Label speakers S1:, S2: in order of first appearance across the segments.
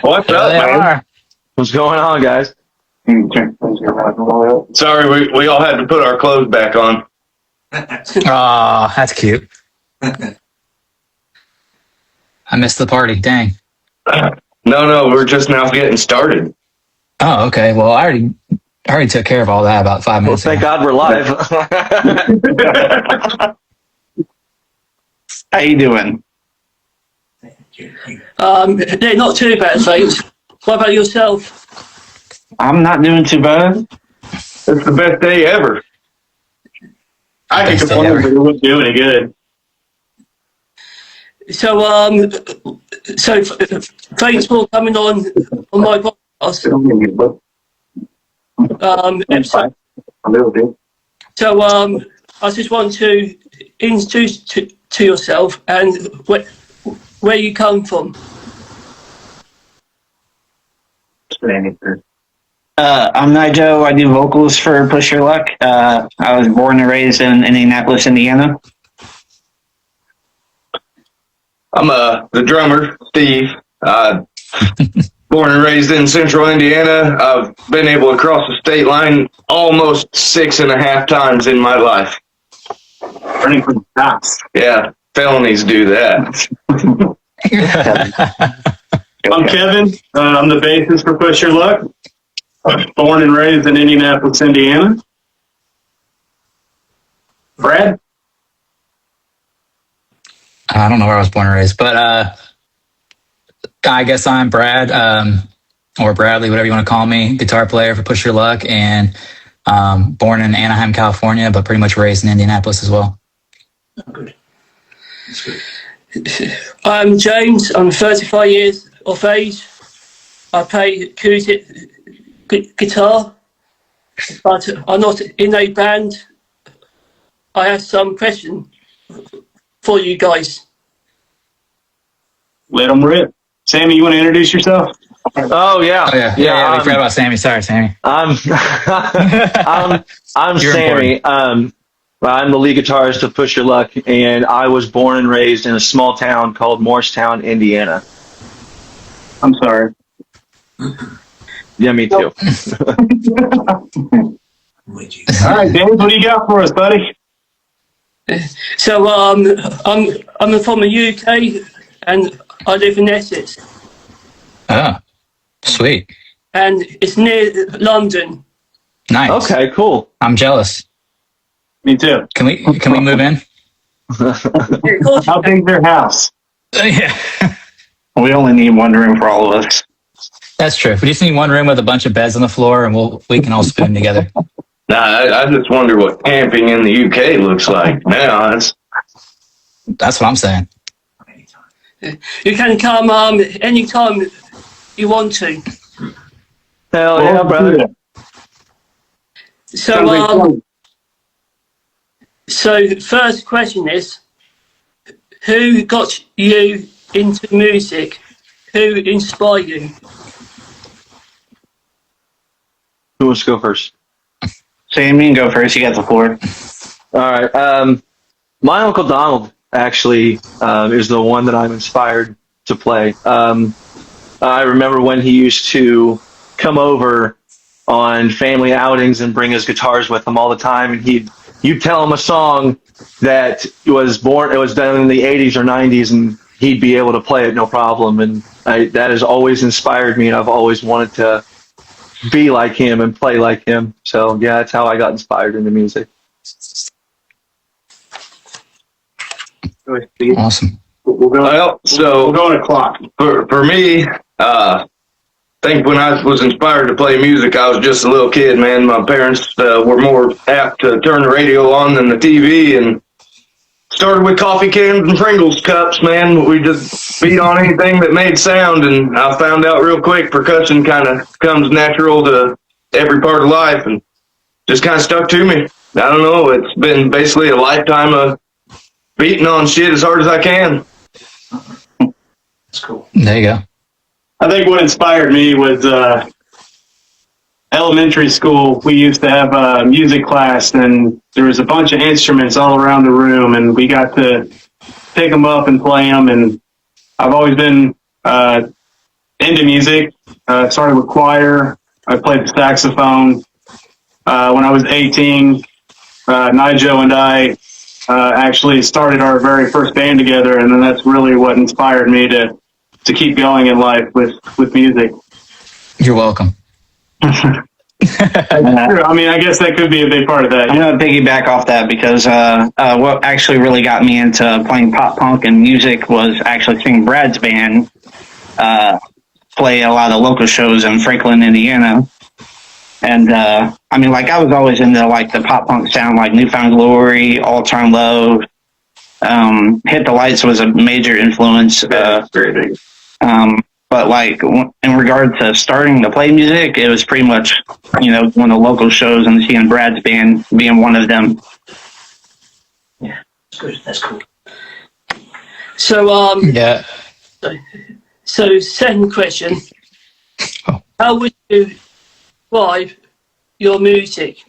S1: What's
S2: There
S1: up,
S2: they
S1: man?
S2: are.
S3: What's going on, guys?
S1: Sorry, we all had to put our clothes back on.
S2: Oh, that's cute. I missed the party. Dang.
S1: No, we're just now getting started.
S2: Oh, okay. Well, I already took care of all that about 5
S3: Well,
S2: minutes
S3: thank
S2: ago.
S3: God we're live.
S4: How you doing?
S5: Yeah, not too bad, thanks. What about yourself?
S4: I'm not doing too bad.
S1: It's the best day ever.
S6: I could
S2: Best day
S6: complain,
S2: ever.
S6: but it wouldn't do any good.
S5: So, thanks for coming on my podcast. Episode. So, I just want to introduce to yourself and where you come from.
S4: I'm Nigel. I do vocals for Push Your Luck. I was born and raised in Indianapolis, Indiana.
S1: I'm the drummer, Steve. Born and raised in central Indiana. I've been able to cross the state line almost 6.5 times in my life.
S6: Running from the cops.
S1: Yeah, felonies do that.
S6: I'm Kevin. I'm the bassist for Push Your Luck. Born and raised in Indianapolis, Indiana. Brad?
S2: I don't know where I was born and raised, but I guess I'm Brad, or Bradley, whatever you want to call me, guitar player for Push Your Luck, and born in Anaheim, California, but pretty much raised in Indianapolis as well.
S6: Oh, good. That's good.
S5: I'm James. I'm 35 years of age. I play acoustic guitar, but I'm not in a band. I have some questions for you guys.
S6: Let them rip. Sammy, you want to introduce yourself?
S3: Oh yeah,
S2: Oh, yeah. We forgot about Sammy. Sorry, Sammy.
S3: I'm
S2: You're
S3: Sammy. I'm the lead guitarist of Push Your Luck, and I was born and raised in a small town called Morristown, Indiana.
S6: I'm sorry.
S3: Yeah, me too.
S6: All right, James, what do you got for us, buddy?
S5: So I'm from the UK and I live in Essex,
S2: Oh, sweet.
S5: and it's near London.
S2: Nice.
S3: Okay, cool.
S2: I'm jealous.
S6: Me too.
S2: Can we move in?
S5: Yeah, of course.
S6: How big's their house?
S2: Yeah.
S4: We only need one room for all of us.
S2: That's true. We just need one room with a bunch of beds on the floor, and we can all spoon together.
S1: Nah, I just wonder what camping in the UK looks like now.
S2: That's what I'm saying.
S5: You can come anytime you want to.
S3: Hell yeah, brother.
S5: So first question is, who got you into music? Who inspired you?
S3: Who wants to go first?
S4: Sammy, you can go first. You got the floor.
S3: All right. My Uncle Donald actually is the one that I'm inspired to play. I remember when he used to come over on family outings and bring his guitars with him all the time, and you'd tell him a song that was done in the 80s or 90s, and he'd be able to play it no problem. And that has always inspired me, and I've always wanted to be like him and play like him. So yeah, that's how I got inspired into music.
S2: Awesome.
S1: Well, so
S6: We'll go on a clock.
S1: for me, I think when I was inspired to play music, I was just a little kid, man. My parents were more apt to turn the radio on than the TV, and started with coffee cans and Pringles cups, man. We just beat on anything that made sound, and I found out real quick percussion kind of comes natural to every part of life, and just kind of stuck to me. I don't know, it's been basically a lifetime of beating on shit as hard as I can.
S6: That's cool.
S2: There you go.
S6: I think what inspired me was elementary school. We used to have a music class, and there was a bunch of instruments all around the room, and we got to pick them up and play them. And I've always been into music. Started with choir. I played the saxophone. When I was 18, Nigel and I actually started our very first band together, and then that's really what inspired me to keep going in life with music.
S2: You're welcome.
S6: I mean, I guess that could be a big part of that.
S4: I'm going to piggyback off that because what actually really got me into playing pop punk and music was actually seeing Brad's band play a lot of local shows in Franklin, Indiana. And I mean, like, I was always into like the pop punk sound, like Newfound Glory, All Time Low. Hit the Lights was a major influence.
S6: Very big.
S4: But like in regard to starting to play music, it was pretty much, you know, one of the local shows and seeing Brad's band being one of them.
S5: Yeah, that's good. That's cool. So
S2: Yeah.
S5: So second question:
S2: Oh.
S5: How would you describe your music?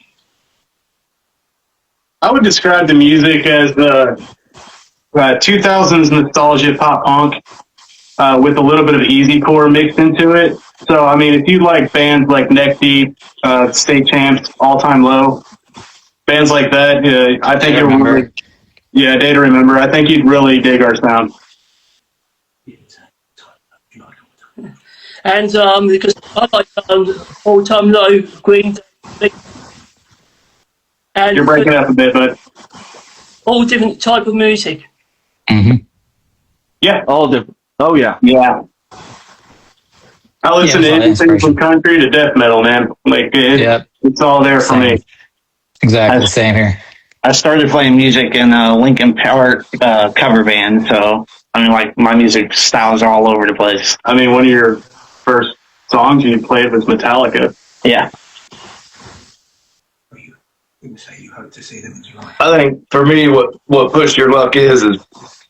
S6: I would describe the music as the 2000s nostalgia pop punk with a little bit of easycore mixed into it. So, I mean, if you like bands like Neck Deep, State Champs, All Time Low, bands like that, I think you'll really, yeah, Day to Remember. I think you'd really dig our sound.
S5: And because I like All Time Low, Green Day, and
S6: You're breaking up a bit, but
S5: all different type of music.
S2: Mm-hmm.
S6: yeah,
S3: All different. Oh yeah.
S4: Yeah.
S6: I listen to anything from country to death metal, man. Like it's all there for me.
S2: Exactly the same here.
S4: I started playing music in a Linkin Park cover band, so I mean, like, my music styles are all over the place.
S6: I mean, one of your first songs you played was Metallica.
S4: Yeah.
S1: I think for me, what Push Your Luck is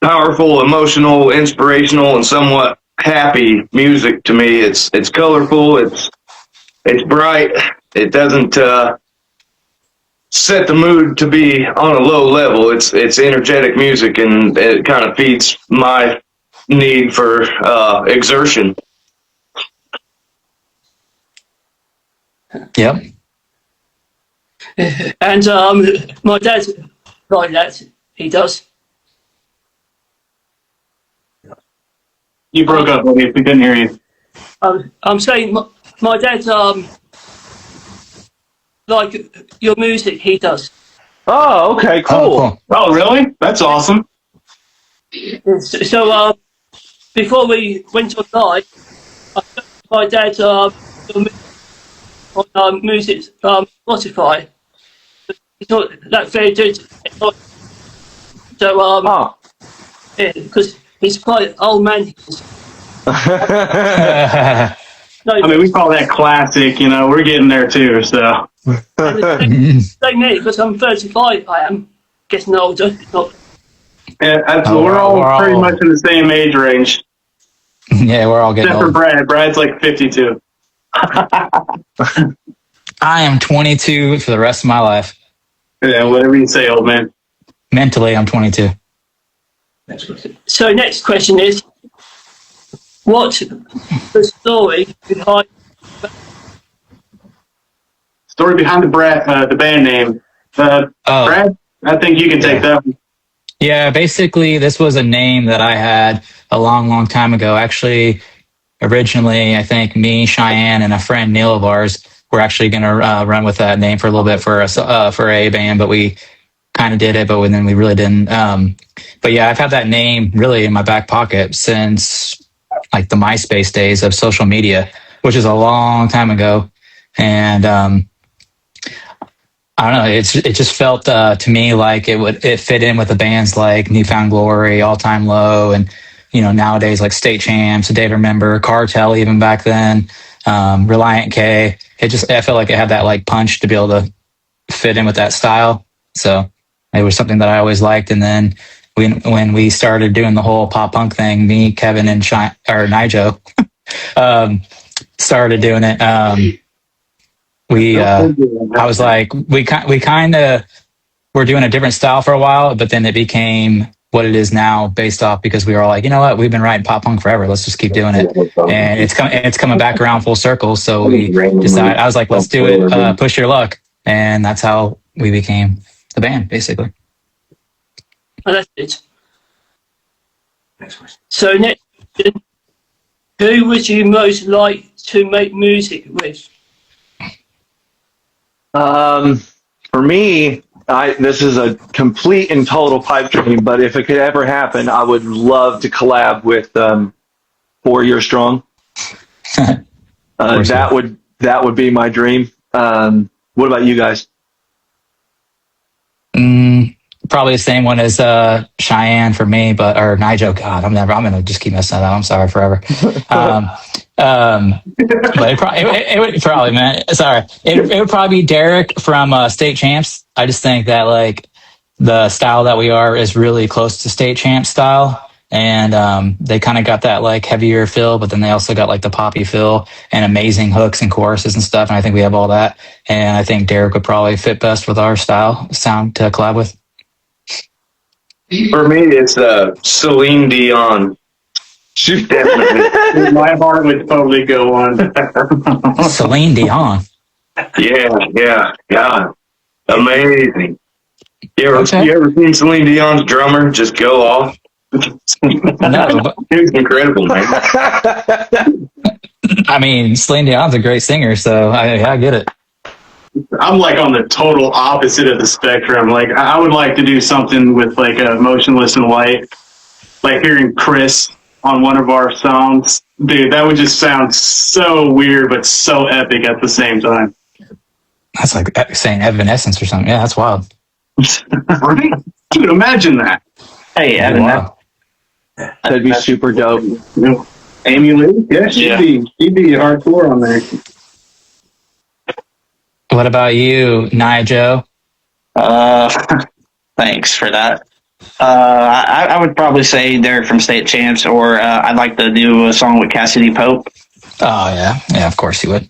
S1: powerful, emotional, inspirational, and somewhat happy music to me. It's colorful. It's bright. It doesn't set the mood to be on a low level. It's energetic music, and it kind of feeds my need for exertion.
S2: Yep.
S5: And my dad like that. He does.
S6: You broke up, buddy. We couldn't hear you.
S5: I'm saying my dad like your music. He does.
S3: Oh, okay, cool.
S6: Oh, really? That's awesome.
S5: So before we went on live, I showed my dad on music Spotify. It's not that very good. So because he's quite old man. No,
S6: I mean, we call that classic. You know, we're getting there too. So
S5: same me, because I'm 35. I am getting older. Not,
S6: yeah, we're all pretty much in the same age range.
S2: Yeah, we're all getting
S6: Except for
S2: old.
S6: Brad. Brad's like 52.
S2: I am 22 for the rest of my life.
S6: Yeah, whatever you say, old man.
S2: Mentally, I'm 22.
S5: so next question is, what's the story behind?
S6: Story behind the band name. Brad, I think you can take that one.
S2: Yeah, basically, this was a name that I had a long, long time ago. Actually, originally, I think me, Cheyenne, and a friend, Neil of ours, were actually going to run with that name for a little bit for a band, but we kind of did it, but then we really didn't. But yeah, I've had that name really in my back pocket since like the MySpace days of social media, which is a long time ago. And I don't know, it just felt to me like it fit in with the bands like Newfound Glory, All Time Low, and nowadays like State Champs, Day to Remember, Cartel even back then, Reliant K. I felt like it had that like punch to be able to fit in with that style. So it was something that I always liked. And then when we started doing the whole pop punk thing, me, Kevin, and Nigel started doing it. I was like, we kind of were doing a different style for a while, but then it became what it is now based off because we were all like, you know what, we've been writing pop punk forever. Let's just keep doing it. And it's coming back around full circle. So we decided, I was like, let's do it. Push Your Luck. And that's how we became the band, basically.
S5: Oh, that's it. So next, who would you most like to make music with?
S3: For me, this is a complete and total pipe dream, but if it could ever happen, I would love to collab with 4 Year Strong. That would be my dream. What about you guys?
S2: Probably the same one as Cheyenne for me, or Nigel. God, I'm gonna just keep messing that up. I'm sorry forever. But it would probably, man. Sorry, it would probably be Derek from State Champs. I just think that like the style that we are is really close to State Champs style, and they kind of got that like heavier feel, but then they also got like the poppy feel and amazing hooks and choruses and stuff. And I think we have all that. And I think Derek would probably fit best with our sound to collab with.
S1: For me, it's Celine Dion.
S6: Definitely. My heart would totally go on.
S2: Celine Dion.
S1: Yeah. God. Amazing. You ever seen Celine Dion's drummer just go off?
S2: No, but
S1: He was incredible, man.
S2: I mean, Celine Dion's a great singer, so I get it.
S6: I'm like on the total opposite of the spectrum. Like I would like to do something with like a Motionless in White, like hearing Chris on one of our songs. Dude, that would just sound so weird, but so epic at the same time.
S2: That's like saying Evanescence or something. Yeah, that's wild.
S6: Right? Dude, imagine that.
S4: Hey, Evan,
S2: Wow.
S3: That'd be super dope.
S6: Amy Lee? Yeah, she'd be hardcore on there.
S2: What about you, Nigel?
S4: Thanks for that. I would probably say Derek from State Champs, or I'd like to do a song with Cassidy Pope.
S2: Oh yeah, of course you would.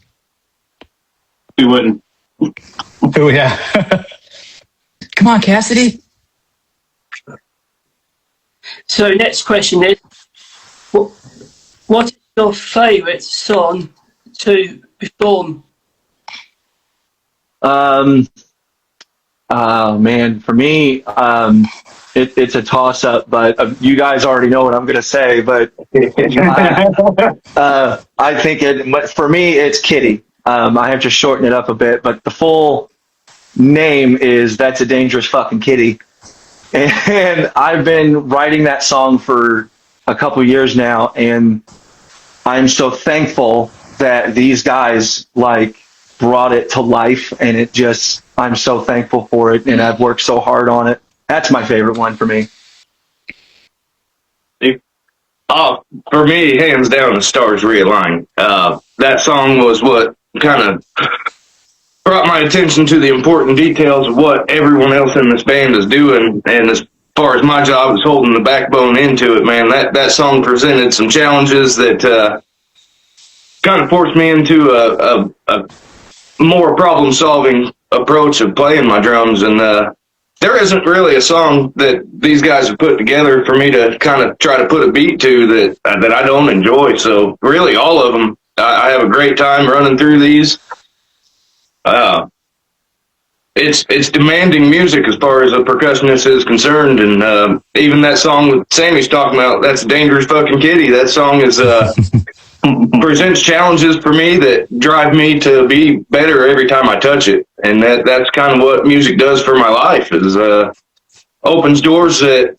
S6: We wouldn't.
S2: Oh yeah. Come on, Cassidy.
S5: So next question is, what is your favourite song to perform?
S3: Man, for me, it's a toss up, but you guys already know what I'm going to say, but I think for me, it's Kitty. I have to shorten it up a bit, but the full name is That's a Dangerous Fucking Kitty. And I've been writing that song for a couple years now, and I'm so thankful that these guys like brought it to life, and I'm so thankful for it, and I've worked so hard on it. That's my favorite one for me.
S1: Oh, for me, hands down, the Stars Realign. That song was what kind of brought my attention to the important details of what everyone else in this band is doing. And as far as my job is holding the backbone into it, man, that song presented some challenges that kind of forced me into a more problem-solving approach of playing my drums. And there isn't really a song that these guys have put together for me to kind of try to put a beat to that I don't enjoy. So really all of them, I have a great time running through these. It's demanding music as far as a percussionist is concerned, and even that song that Sammy's talking about, That's a Dangerous Fucking Kitty, that song is presents challenges for me that drive me to be better every time I touch it, and that's kind of what music does for my life, is opens doors that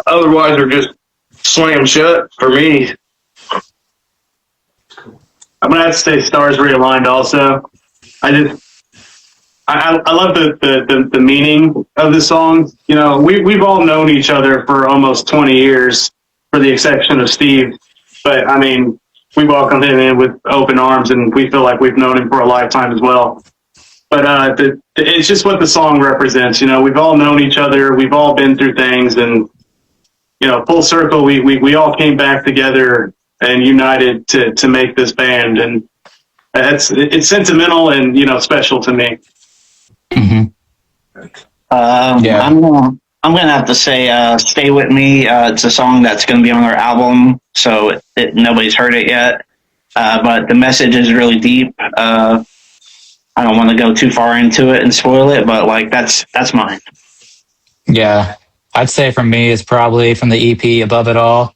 S1: otherwise are just slammed shut for me.
S6: I'm gonna have to say Stars Realigned also. I love the meaning of the song. You know, we've all known each other for almost 20 years, for the exception of Steve. But I mean, we welcomed him in with open arms, and we feel like we've known him for a lifetime as well. But it's just what the song represents. You know, we've all known each other, we've all been through things, and you know, full circle, we all came back together and united to make this band, and it's sentimental and, you know, special to me.
S2: Mm-hmm.
S4: I'm I'm gonna have to say, "Stay with Me." It's a song that's gonna be on our album, so nobody's heard it yet. But the message is really deep. I don't want to go too far into it and spoil it, but like that's mine.
S2: Yeah, I'd say from me it's probably from the EP Above It All,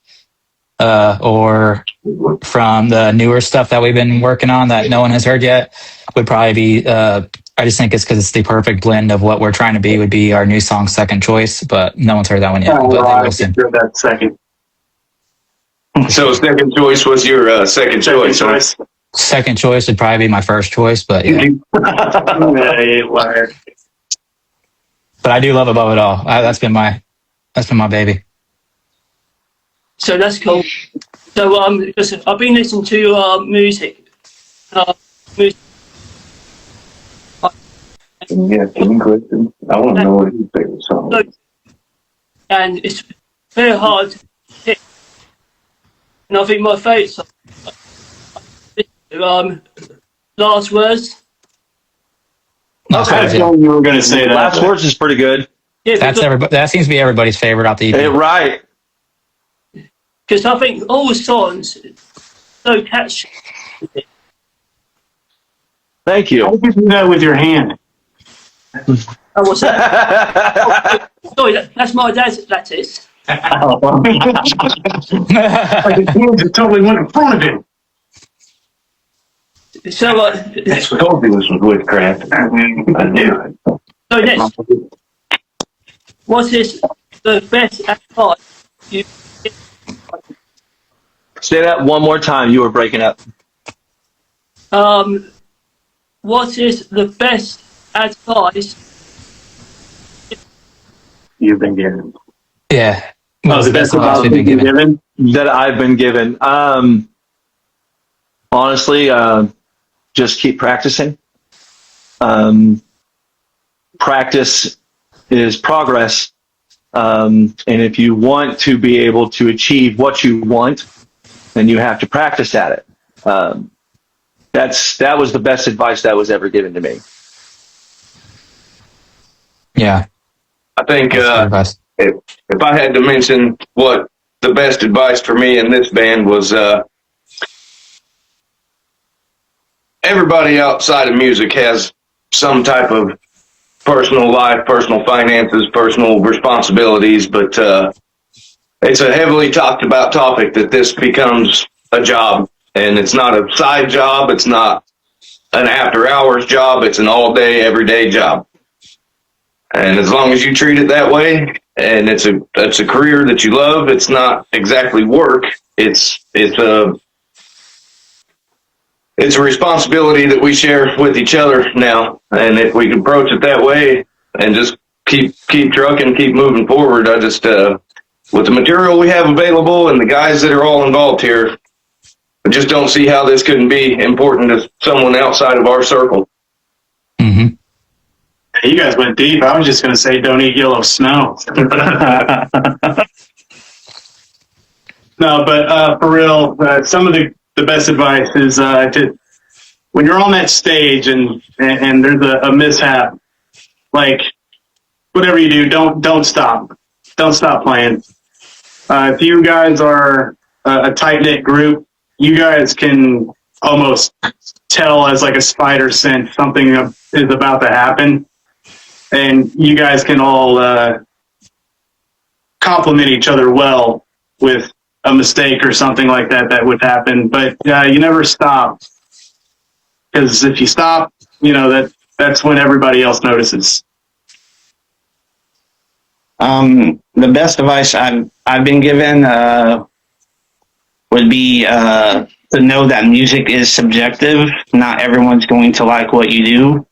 S2: or from the newer stuff that we've been working on that no one has heard yet. Would probably be. I just think it's because it's the perfect blend of what we're trying to be. Would be our new song Second Choice, but no one's heard that one yet. But they will soon.
S6: That second.
S1: So second choice was your second choice.
S6: Choice.
S2: Second choice would probably be my first choice, but yeah. But I do love Above It All. That's been my baby.
S5: So that's cool. So listen, I've been listening to music. Music.
S1: Yeah, any questions? I want to know what your favorite song is.
S5: And it's very hard to hit. And I think my favourite song Last Words.
S2: Okay.
S6: You were going to say that.
S3: Last Words is pretty good.
S5: Yeah,
S2: That seems to be everybody's favorite off the EP.
S3: Hey, right.
S5: because I think all the songs so catchy.
S3: Thank you.
S6: How did you do that with your hand?
S5: Oh, what's that? Sorry, that's my dad's lattice.
S6: Like his hands just totally went in front of him.
S5: So,
S1: That's what told me this was witchcraft. I knew it.
S5: so next, what is the best advice you
S3: Say that one more time. You were breaking up.
S5: what is the best advice
S6: You've been given.
S2: Yeah.
S6: Oh,
S2: What's
S6: the best
S2: advice
S6: advice
S2: we've been given?
S3: That I've been given. Honestly, just keep practicing. Practice is progress. And if you want to be able to achieve what you want, then you have to practice at it. That was the best advice that was ever given to me.
S2: Yeah.
S1: I think
S2: That's good advice.
S1: if I had to mention what the best advice for me in this band was, everybody outside of music has some type of personal life, personal finances, personal responsibilities, but it's a heavily talked about topic that this becomes a job, and it's not a side job, it's not an after hours job, it's an all day, everyday job. And as long as you treat it that way, and it's a career that you love, it's not exactly work, it's a responsibility that we share with each other now. And if we can approach it that way and just keep trucking, keep moving forward, I just, with the material we have available and the guys that are all involved here, I just don't see how this couldn't be important to someone outside of our circle.
S2: Mm-hmm.
S6: You guys went deep. I was just going to say, don't eat yellow snow. No, but for real, some of the best advice is to, when you're on that stage and there's a mishap, like whatever you do, don't stop. Don't stop playing. If you guys are a tight-knit group, you guys can almost tell as like a spider sense something is about to happen. And you guys can all compliment each other well with a mistake or something like that would happen. But you never stop, because if you stop, that's when everybody else notices.
S4: The best advice I've been given would be to know that music is subjective. Not everyone's going to like what you do.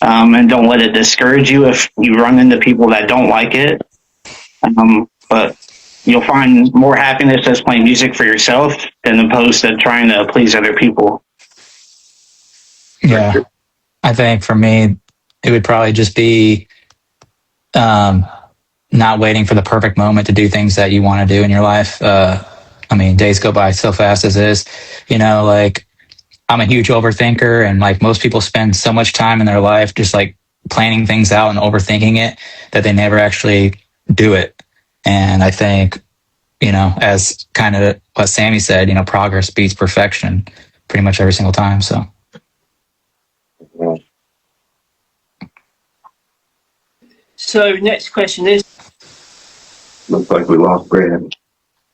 S4: And don't let it discourage you if you run into people that don't like it. But you'll find more happiness just playing music for yourself than opposed to trying to please other people.
S2: Yeah. I think for me, it would probably just be not waiting for the perfect moment to do things that you want to do in your life. Days go by so fast as is, like I'm a huge overthinker, and like most people spend so much time in their life just like planning things out and overthinking it that they never actually do it. And I think, as kind of what Sammy said, progress beats perfection pretty much every single time. So.
S5: So next question is:
S1: Looks like we lost Brad.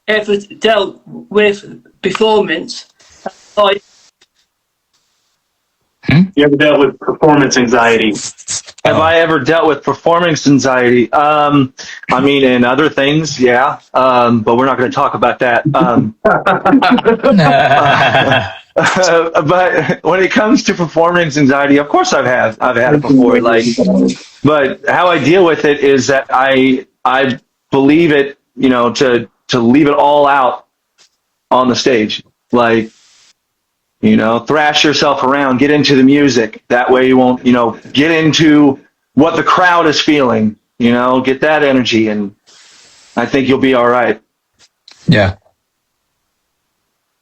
S5: ever dealt with performance? Like,
S6: You ever dealt with performance anxiety?
S3: Have I ever dealt with performance anxiety? And other things, yeah. But we're not going to talk about that. But when it comes to performance anxiety, of course I've had it before. But how I deal with it is that I believe it, to leave it all out on the stage. Thrash yourself around, get into the music. That way you won't, get into what the crowd is feeling, get that energy, and I think you'll be all right.
S2: Yeah.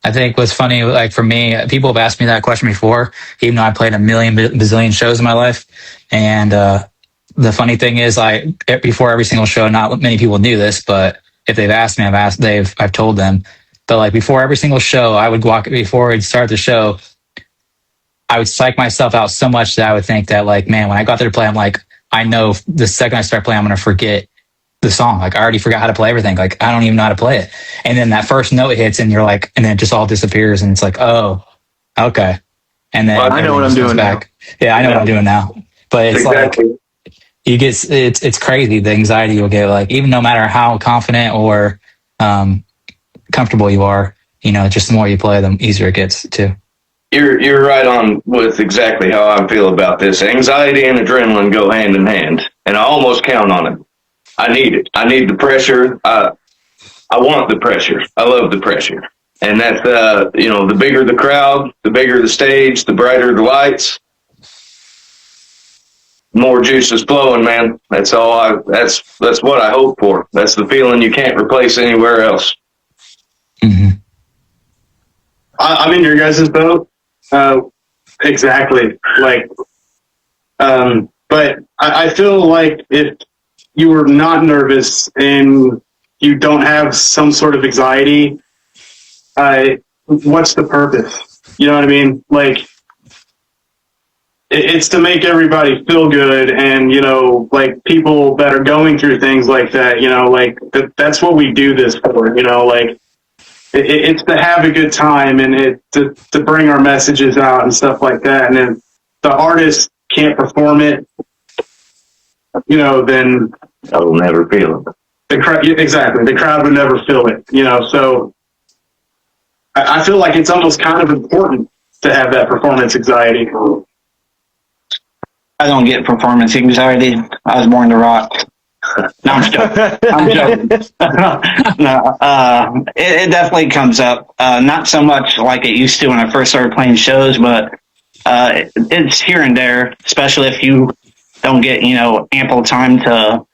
S2: I think what's funny, for me, people have asked me that question before, even though I played a million bazillion shows in my life. And the funny thing is, before every single show, not many people knew this, but if they've asked me, I've told them. But before every single show, before we'd start the show, I would psych myself out so much that I would think that man, when I got there to play, I'm I know the second I start playing, I'm going to forget the song. I already forgot how to play everything. I don't even know how to play it. And then that first note hits and you're and then it just all disappears and it's oh, okay. And then
S3: I know what I'm doing
S2: back. Yeah, I know what I'm doing now. But it's
S1: Exactly.
S2: you get, it's crazy. The anxiety you'll get, even no matter how confident or comfortable you are, just the more you play, the easier it gets too.
S1: You're right on with exactly how I feel about this. Anxiety and adrenaline go hand in hand, and I almost count on it. I need it. I need the pressure. I want the pressure. I love the pressure. And that's, the bigger the crowd, the bigger the stage, the brighter the lights, more juice is flowing, man. That's that's what I hope for. That's the feeling you can't replace anywhere else.
S2: Mm-hmm.
S6: I'm in your guys' boat. Exactly. But I feel like if you were not nervous and you don't have some sort of anxiety, what's the purpose? You know what I mean? It's to make everybody feel good, and people that are going through things like that, that's what we do this for. It's to have a good time and to bring our messages out and stuff like that. And if the artist can't perform it, then
S1: I will never feel it.
S6: Exactly. The crowd would never feel it, so I feel like it's almost kind of important to have that performance anxiety.
S4: I don't get performance anxiety. I was born to rock. No, I'm joking. No, it definitely comes up. Not so much like it used to when I first started playing shows, but it's here and there, especially if you don't get, ample time to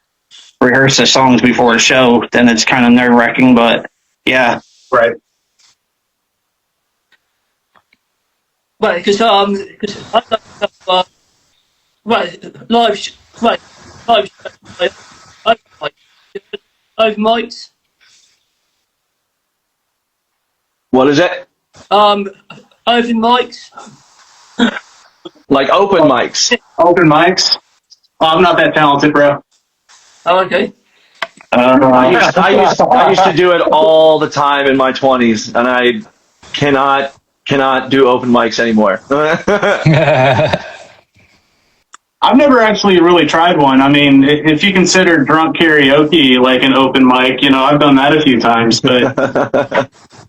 S4: rehearse the songs before a show, then it's kind of nerve-wracking, but yeah.
S6: Right.
S5: right, because I love live open mics.
S3: What is it?
S5: Open mics.
S3: Like open mics.
S6: Open mics? Oh, I'm not that talented, bro.
S5: Oh, okay.
S3: I used to do it all the time in my 20s, and I cannot do open mics anymore.
S6: I've never actually really tried one. I mean, if you consider drunk karaoke like an open mic, I've done that a few times, but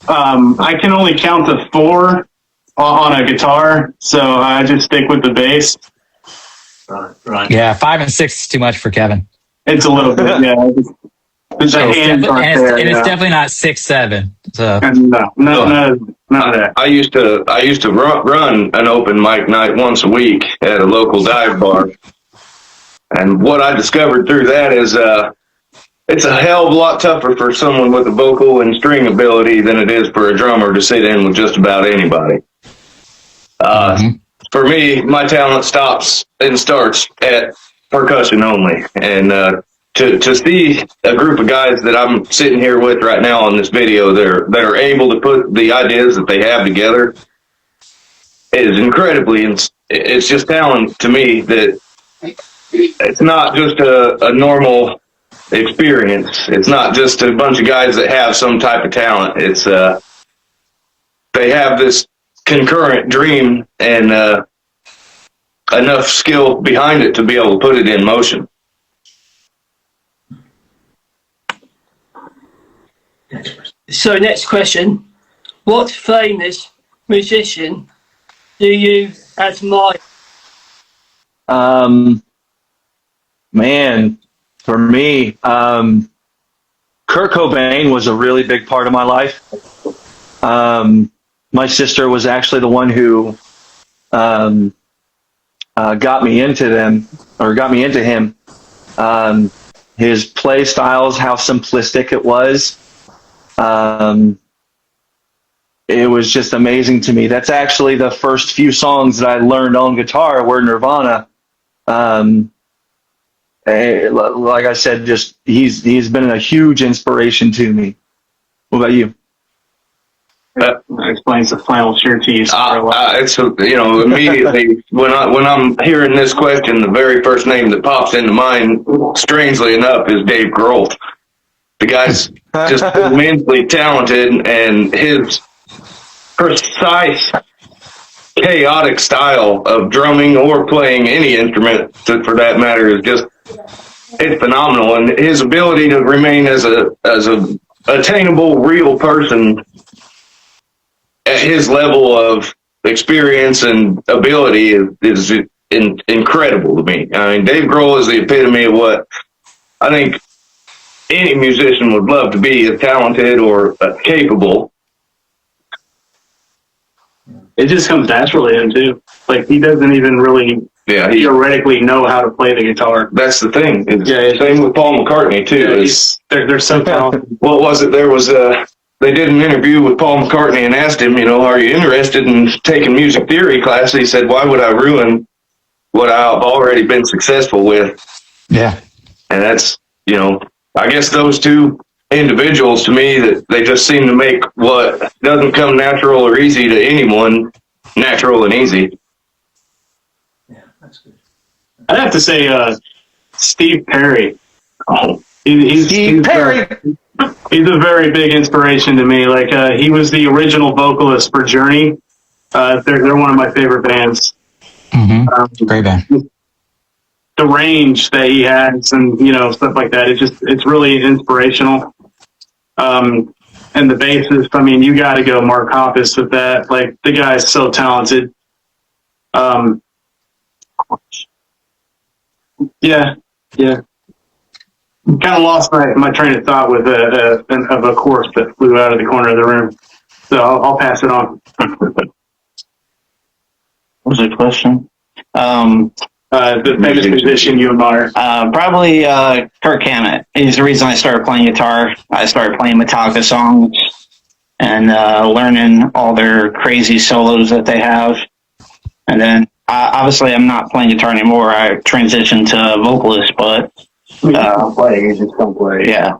S6: I can only count to 4 on a guitar, so I just stick with the bass.
S5: Right.
S2: Yeah, 5 and 6 is too much for Kevin.
S6: It's a little bit, yeah. It's
S2: It's definitely not 6-7. So
S6: No, that.
S1: I used to run an open mic night once a week at a local dive bar, and what I discovered through that is it's a hell of a lot tougher for someone with a vocal and string ability than it is for a drummer to sit in with just about anybody. For me, my talent stops and starts at percussion only, and to see a group of guys that I'm sitting here with right now on this video that are able to put the ideas that they have together is incredibly, it's just talent to me that it's not just a normal experience. It's not just a bunch of guys that have some type of talent. It's they have this concurrent dream and enough skill behind it to be able to put it in motion.
S5: So, next question. What famous musician do you admire?
S3: Man, for me, Kurt Cobain was a really big part of my life. My sister was actually the one who got me into him. His play styles, how simplistic it was. It was just amazing to me. That's actually the first few songs that I learned on guitar were Nirvana. Like I said, just he's been a huge inspiration to me. What about you?
S6: That explains the flannel shirt to you.
S1: It's immediately when I'm hearing this question, the very first name that pops into mind, strangely enough, is Dave Grohl. The guy's just immensely talented, and his precise, chaotic style of drumming or playing any instrument, for that matter, is it's phenomenal. And his ability to remain as a attainable, real person at his level of experience and ability is incredible to me. I mean, Dave Grohl is the epitome of what I think any musician would love to be, as talented or capable.
S6: It just comes naturally to him too. Like, he doesn't even really theoretically know how to play the guitar.
S1: That's the thing. Same with Paul McCartney too.
S6: They're so talented.
S1: What was it? There was they did an interview with Paul McCartney and asked him, are you interested in taking music theory class? He said, why would I ruin what I've already been successful with?
S2: Yeah.
S1: And that's, I guess those two individuals, to me, that they just seem to make what doesn't come natural or easy to anyone natural and easy.
S5: Yeah, that's good.
S6: I'd have to say Steve Perry.
S1: Oh,
S3: Steve Perry.
S6: He's a very big inspiration to me. Like, he was the original vocalist for Journey. They're one of my favorite bands.
S2: Mm-hmm. Great band.
S6: The range that he has, and stuff like that. It's really inspirational. And the bassist, I mean, you got to go Mark Hoppus with that. Like, the guy is so talented. Yeah. Kind of lost my train of thought with a chorus that flew out of the corner of the room. So I'll pass it on.
S4: What was the question?
S6: The famous musician you admire.
S4: Probably Kirk Hammett. He's the reason I started playing guitar. I started playing Metallica songs and learning all their crazy solos that they have. And then, obviously, I'm not playing guitar anymore. I transitioned to vocalist, but
S1: you just don't play.
S4: Yeah.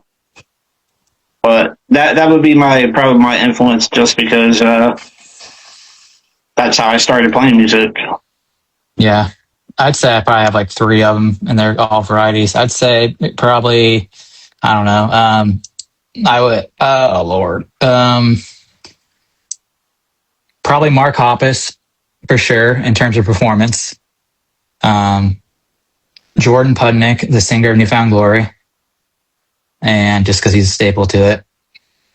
S4: But that would be probably my influence, just because that's how I started playing music.
S2: Yeah. I'd say I probably have like 3 of them, and they're all varieties. I'd say probably, I don't know. I would, oh Lord. Probably Mark Hoppus for sure in terms of performance. Jordan Pudnick, the singer of Newfound Glory. And just because he's a staple to it,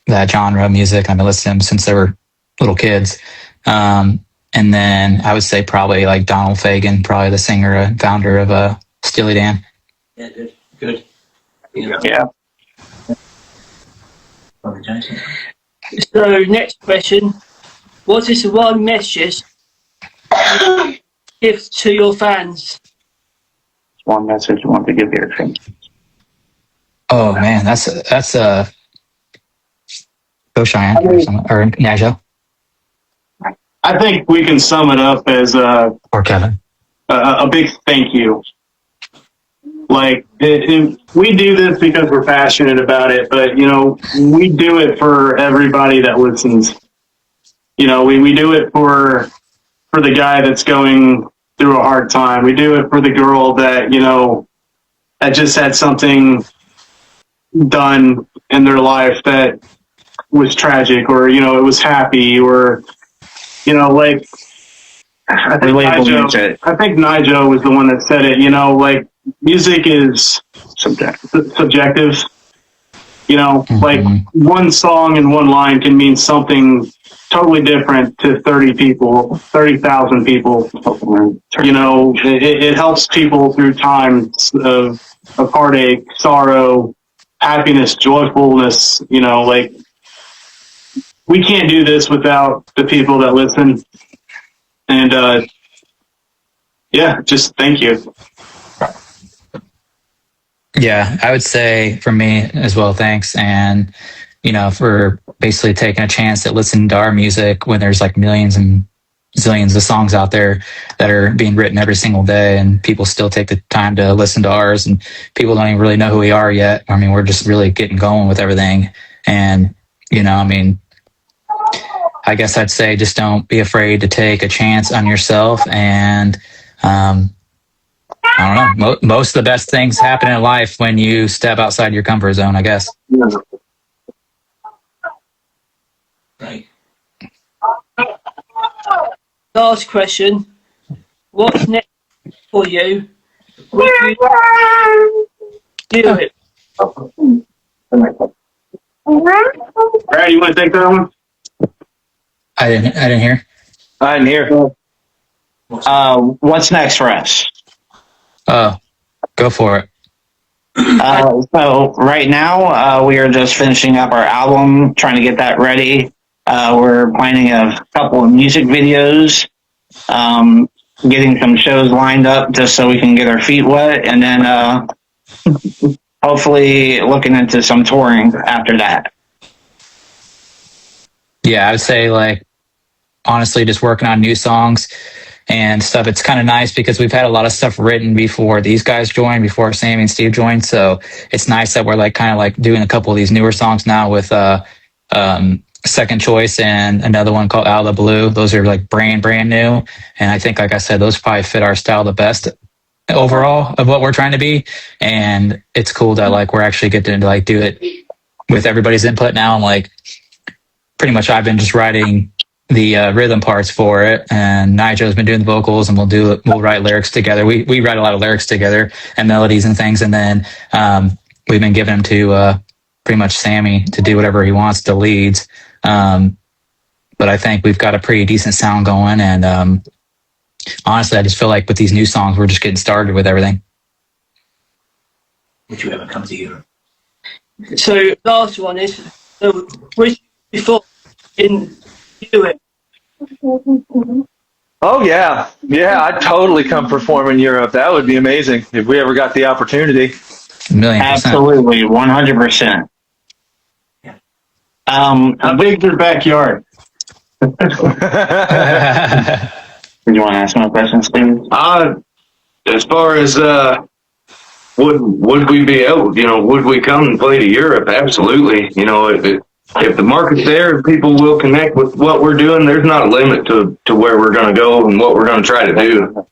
S2: that genre of music. I've been listening to him since they were little kids. And then I would say probably like Donald Fagen, probably the singer and founder of Steely Dan.
S5: Yeah, good.
S4: Yeah.
S5: So, next question. What is the one message you give to your fans?
S4: One message you want to give your fans.
S2: Oh man, that's a Go Cheyenne or Nashville
S6: I think we can sum it up as
S2: or Kevin.
S6: a big thank you. Like, we do this because we're passionate about it, but, you know, we do it for everybody that listens. You know, we do it for the guy that's going through a hard time. We do it for the girl that, you know, that just had something done in their life that was tragic, or, you know, it was happy, or, you know, like, I think Nigel was the one that said it, you know, like, music is subjective. You know, like, one song and one line can mean something totally different to 30 people, 30,000 people. You know, it helps people through times of heartache, sorrow, happiness, joyfulness. You know, like, we can't do this without the people that listen. And, yeah, just thank you.
S2: Yeah, I would say for me as well, thanks. And, you know, for basically taking a chance at listening to our music when there's like millions and zillions of songs out there that are being written every single day, and people still take the time to listen to ours, and people don't even really know who we are yet. I mean, we're just really getting going with everything. And, you know, I mean, I guess I'd say just don't be afraid to take a chance on yourself. And, I don't know. Most of the best things happen in life when you step outside your comfort zone, I guess.
S5: Right. Last question. What's next for you? Would you do it?
S6: Brad, you want to take that one?
S2: I didn't hear.
S3: I didn't hear.
S4: What's next for us?
S2: Oh, go for it.
S4: So right now, we are just finishing up our album, trying to get that ready. We're planning a couple of music videos, getting some shows lined up just so we can get our feet wet, and then hopefully looking into some touring after that.
S2: Yeah, I would say, like, honestly, just working on new songs and stuff. It's kind of nice because we've had a lot of stuff written before these guys joined, before Sammy and Steve joined. So it's nice that we're like kind of like doing a couple of these newer songs now with Second Choice and another one called Out of the Blue. Those are like brand new. And I think, like I said, those probably fit our style the best overall of what we're trying to be. And it's cool that like we're actually getting to like do it with everybody's input now. And like pretty much I've been just writing the rhythm parts for it, and Nigel's been doing the vocals, and we'll write lyrics together. We write a lot of lyrics together and melodies and things, and then we've been giving them to pretty much Sammy to do whatever he wants, the leads. But I think we've got a pretty decent sound going, and honestly, I just feel like with these new songs, we're just getting started with everything.
S5: Would you ever come to Europe? So last one is, was before in Europe?
S3: Oh yeah, I'd totally come perform in Europe. That would be amazing if we ever got the opportunity.
S2: 1,000,000%.
S4: Absolutely, 100%.
S6: How big's your backyard?
S4: Do you want to ask my question, Steve?
S1: As far as would we be able, you know, would we come and play to Europe? Absolutely. You know, if the market's there, people will connect with what we're doing. There's not a limit to where we're going to go and what we're going to try to do.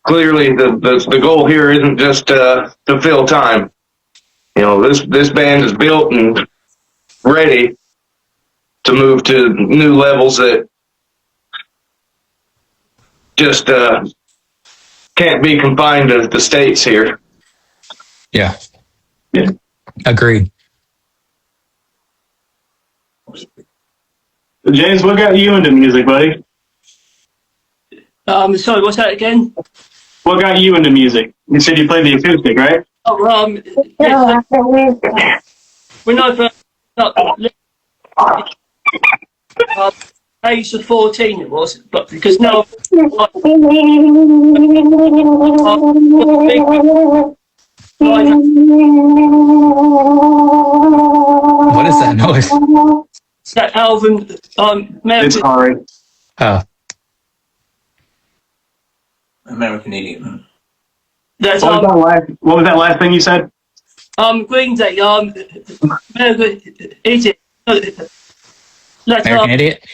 S1: Clearly, the goal here isn't just to fill time. You know, this band is built and ready to move to new levels that just can't be confined to the States here.
S2: Yeah. Agreed.
S6: James, what got you into music, buddy?
S5: Sorry, what's that again?
S6: What got you into music? You said you played the acoustic, right?
S5: Oh, yes, when I first age of 14 it was, but because now
S2: What is that noise?
S5: that album,
S6: It's hard.
S2: Oh,
S5: American Idiot. That
S6: What was that last thing you said?
S5: Green Day, Idiot. That
S2: American Idiot.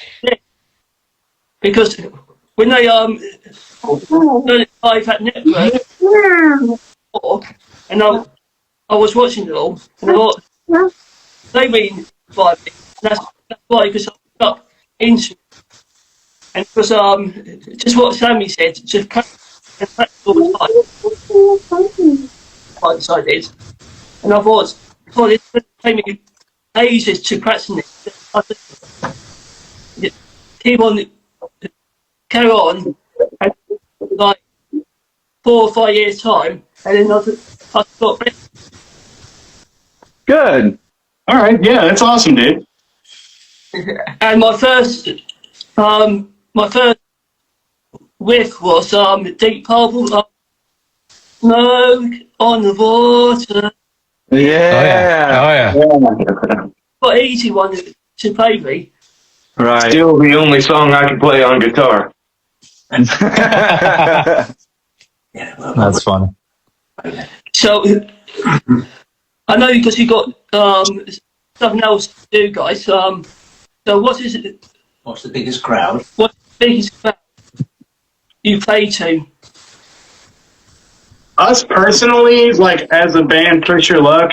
S5: because when they done it live at Network, and I was watching it all, and I thought they mean by me. That's why, because I was up into it. And it was just what Sammy said, just practice all the time. Like I did. And I thought, God, it's going to take me ages to practice it. I just keep on, carry on, and like 4 or 5 years' time, and then I got better.
S3: Good.
S6: All right, yeah, that's awesome, dude.
S5: And my first riff was Deep Purple, Smoke on the Water.
S3: Yeah.
S2: Oh yeah.
S5: Quite an easy one to play me.
S3: Right.
S1: Still the only song I can play on guitar.
S2: That's funny.
S5: So I know because you got something else to do, guys. So what's the biggest crowd? What's the biggest crowd you play to?
S6: Us personally, like as a band, Push Your Luck,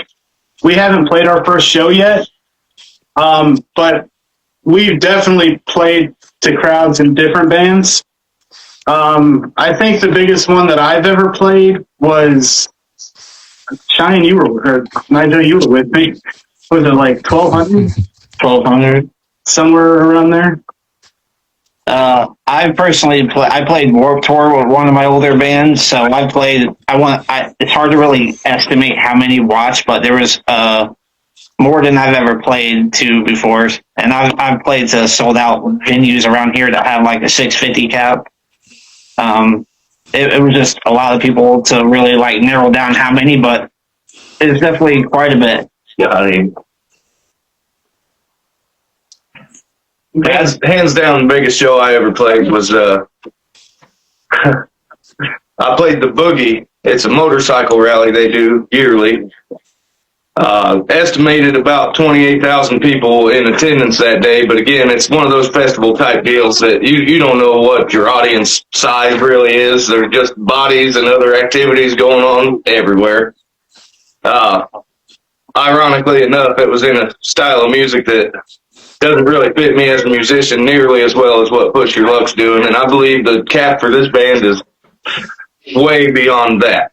S6: we haven't played our first show yet. But we've definitely played to crowds in different bands. I think the biggest one that I've ever played was Cheyenne, Nigel, you were with me. Was it like 1,200?
S4: 1,200.
S6: Somewhere around there?
S4: I personally I played Warped Tour with one of my older bands, so it's hard to really estimate how many watched, but there was more than I've ever played to before, and I've played to sold out venues around here that have like a 650 cap. It was just a lot of people to really like narrow down how many, but it's definitely quite a bit.
S1: Yeah, I mean, hands down, the biggest show I ever played was I played the Boogie. It's a motorcycle rally they do yearly. Estimated about 28,000 people in attendance that day, but again, it's one of those festival type deals that you don't know what your audience size really is. There's just bodies and other activities going on everywhere. Ironically enough, it was in a style of music that doesn't really fit me as a musician nearly as well as what Push Your Luck's doing, and I believe the cap for this band is way beyond that.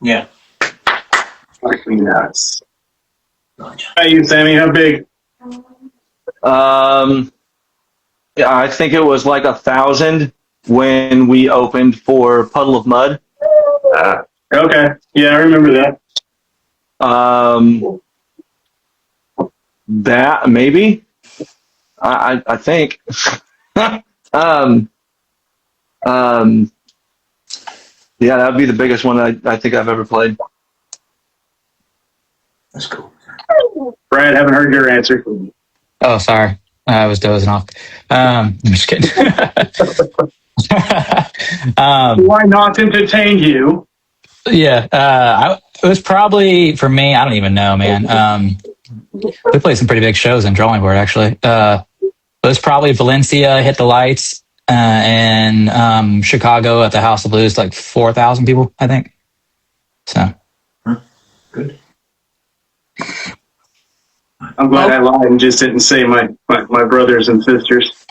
S7: Yeah.
S6: Yes. How you, Sammy? How big?
S3: Yeah, I think it was like 1,000 when we opened for Puddle of Mud.
S6: Okay. Yeah, I remember that.
S3: That maybe. I think. Yeah, that would be the biggest one I think I've ever played.
S7: That's cool.
S6: Brad, haven't heard your answer.
S2: Oh, sorry. I was dozing off. I'm just kidding.
S6: Why not entertain you?
S2: Yeah, it was probably for me. I don't even know, man. We played some pretty big shows in Drawing Board, actually. It was probably Valencia, Hit the Lights, and Chicago at the House of Blues, like 4,000 people, I think. So
S7: Good.
S6: I'm glad I lied and just didn't say my brothers and sisters.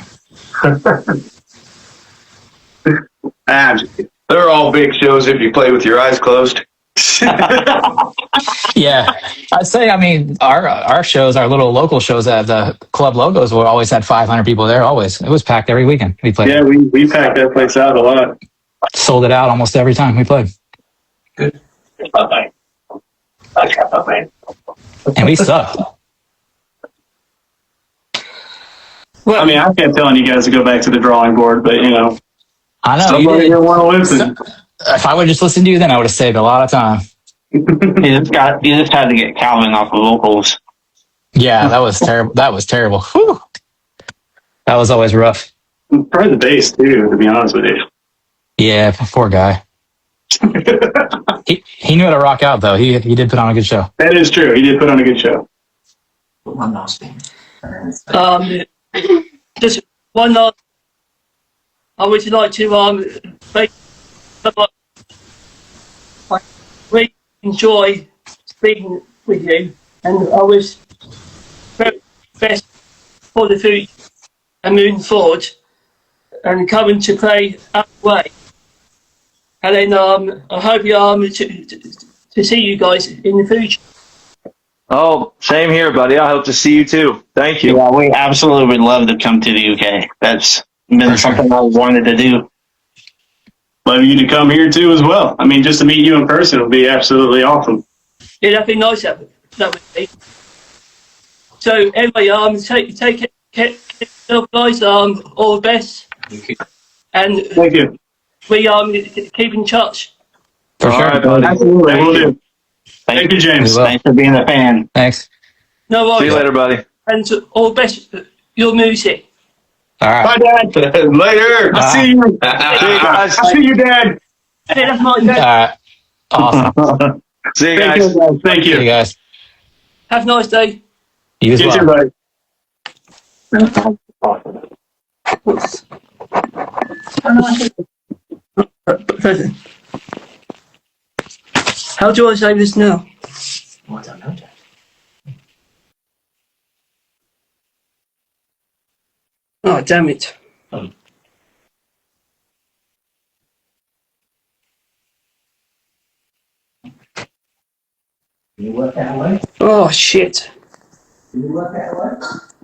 S1: They're all big shows if you play with your eyes closed.
S2: yeah, I'd say. I mean, our shows, our little local shows at the club logos, we always had 500 people there. Always, it was packed every weekend. We played.
S6: Yeah, we packed that place out a lot.
S2: Sold it out almost every time we played.
S7: Good.
S2: And we sucked.
S6: Well, I mean, I kept telling you guys to go back to the drawing board, but you know,
S2: I know
S6: somebody
S2: you
S6: didn't
S2: did.
S6: want to listen.
S2: If I would just listen to you, then I would have saved a lot of time.
S4: You just had to get Calvin off the vocals.
S2: Yeah, that was terrible. That was terrible. Whew. That was always rough.
S6: Probably the bass too, to be honest with you.
S2: Yeah, poor guy. He knew how to rock out though. He did put on a good show.
S6: That is true. He did put on a good show.
S7: One last thing.
S5: Just one last. I would like to thank. I really enjoy speaking with you, and I was very best for the future and moving forward, and coming to play up way. And then I hope to see you guys in the future.
S3: Oh, same here, buddy. I hope to see you too. Thank you.
S4: Yeah, we absolutely would love to come to the UK. That's been something I wanted to do.
S6: Love you to come here too as well. I mean, just to meet you in person would be absolutely awesome.
S5: Yeah, that'd be nice. That would be. So anyway, take care yourself, guys. All the best. And
S6: Thank you.
S5: we keep in touch.
S2: For
S3: All
S2: sure.
S3: right, buddy.
S6: Absolutely, we'll do. Thank you, James.
S2: will.
S4: Thanks for being a fan.
S2: Thanks.
S5: No worries.
S3: See you later, buddy.
S5: And all the best for your music.
S2: All right.
S6: Bye, Dad.
S1: Later.
S6: I'll see you.
S3: See you guys.
S6: I'll see you, Dad.
S5: Hey, that's my
S2: All right. Awesome.
S3: See you
S6: Thank
S3: guys.
S6: you, guys. Thank
S2: See you
S6: you.
S2: guys.
S5: Have a nice day.
S2: You as
S6: You
S2: well.
S6: too, buddy.
S5: How do I say this now?
S7: Oh, I don't know, Dad.
S5: Oh, damn it.
S7: Can you work that away?
S5: Oh, shit.
S7: Can you work that away?